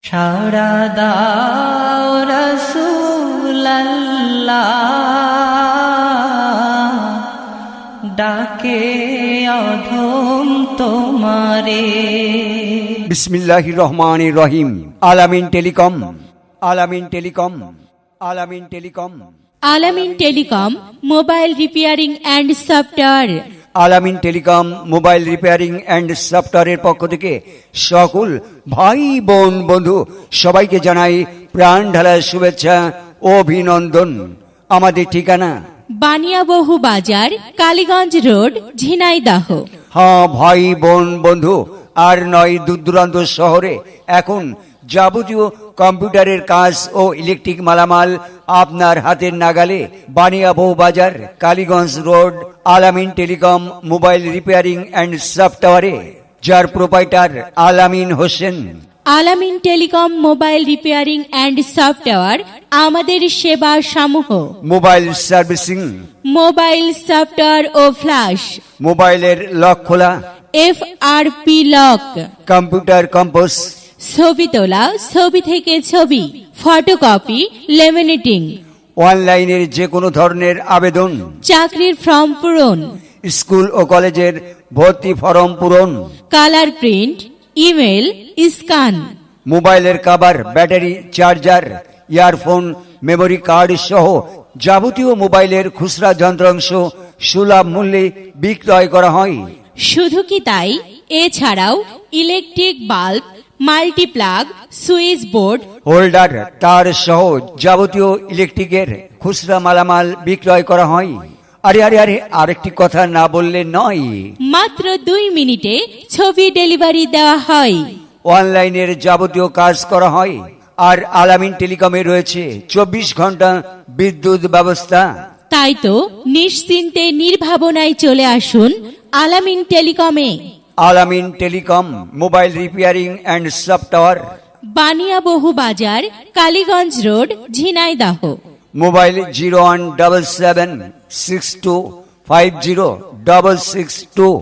সাড়া দাও রাসূলুল্লাহ, ডাকে অধম তোমারে। বিসমিল্লাহির রহমানির রহিম। আলামিন টেলিকম, আলামিন টেলিকম, আলামিন টেলিকম, আলামিন telecom mobile repairing and software. আলামিন টেলিকম মোবাইল রিপেয়ারিং অ্যান্ড সফটওয়্যারের পক্ষ থেকে সকল ভাই বোন বন্ধু সবাইকে জানাই প্রাণ ঢালা শুভেচ্ছা ও অভিনন্দন। আমাদের ঠিকানা বানিয়াবহু বাজার, কালীগঞ্জ রোড, ঝিনাইদহ। হ্যাঁ ভাই বোন বন্ধু, আর নয় দূর দূরান্ত শহরে এখন যাবতীয় কম্পিউটারের কাজ ও ইলেকট্রিক মালামাল আপনার হাতের নাগালে। বানিয়াবহু বাজার, কালীগঞ্জ রোড, আলামিন টেলিকম মোবাইল রিপেয়ারিং অ্যান্ড সফটওয়্যারে, যার প্রোপাইটার আলামিন হোসেন। আলামিন telecom mobile repairing and software আমাদের সেবা সমূহ: মোবাইল সার্ভিসিং, মোবাইল সফটওয়্যার ও ফ্ল্যাশ, মোবাইলের লক খোলা, FRP লক, কম্পিউটার কম্পোজ, ছবি তোলা, ছবি থেকে ছবি, ফটোকপি, লেমিনেটিং, অনলাইনের যে কোনো ধরনের আবেদন, চাকরির ফর্ম পূরণ, স্কুল ও কলেজের ভর্তি ফরম পূরণ, কালার প্রিন্ট, ইমেল, স্ক্যান, মোবাইলের cover, battery, charger, earphone, memory card সহ যাবতীয় মোবাইলের খুচরা যন্ত্রাংশ সুলভ মূল্যে বিক্রয় করা হয়। শুধু কি তাই, এছাড়াও electric bulb, multiplug, switch board, holder, তার সহ যাবতীয় ইলেকট্রিকের খুচরা মালামাল বিক্রয় করা হয়। আরে আরে আরে আরেকটি কথা না বললে নয়, মাত্র 2 মিনিটে ছবি ডেলিভারি দেওয়া হয়। অনলাইনের যাবতীয় কাজ করা হয়। আর আলামিন টেলিকমে রয়েছে 24 ঘন্টা বিদ্যুৎ ব্যবস্থা। তাই তো নিশ্চিন্তে নির্ভাবনায় চলে আসুন আলামিন টেলিকমে। Alamin telecom mobile repairing and software, Baniabahu Bazar, Kaliganj road, Jhenaidah. Mobile 017762506662।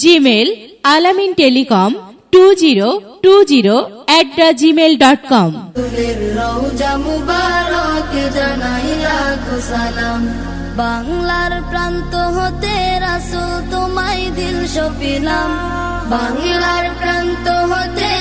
Gmail Alamin telecom 2020@gmail.com। ফুলের রওজা মুবারক জানাই লাখো সালাম, বাংলার প্রান্ত হতে রাসূল তোমায় দিল সপিলাম, বাংলার প্রান্ত হতে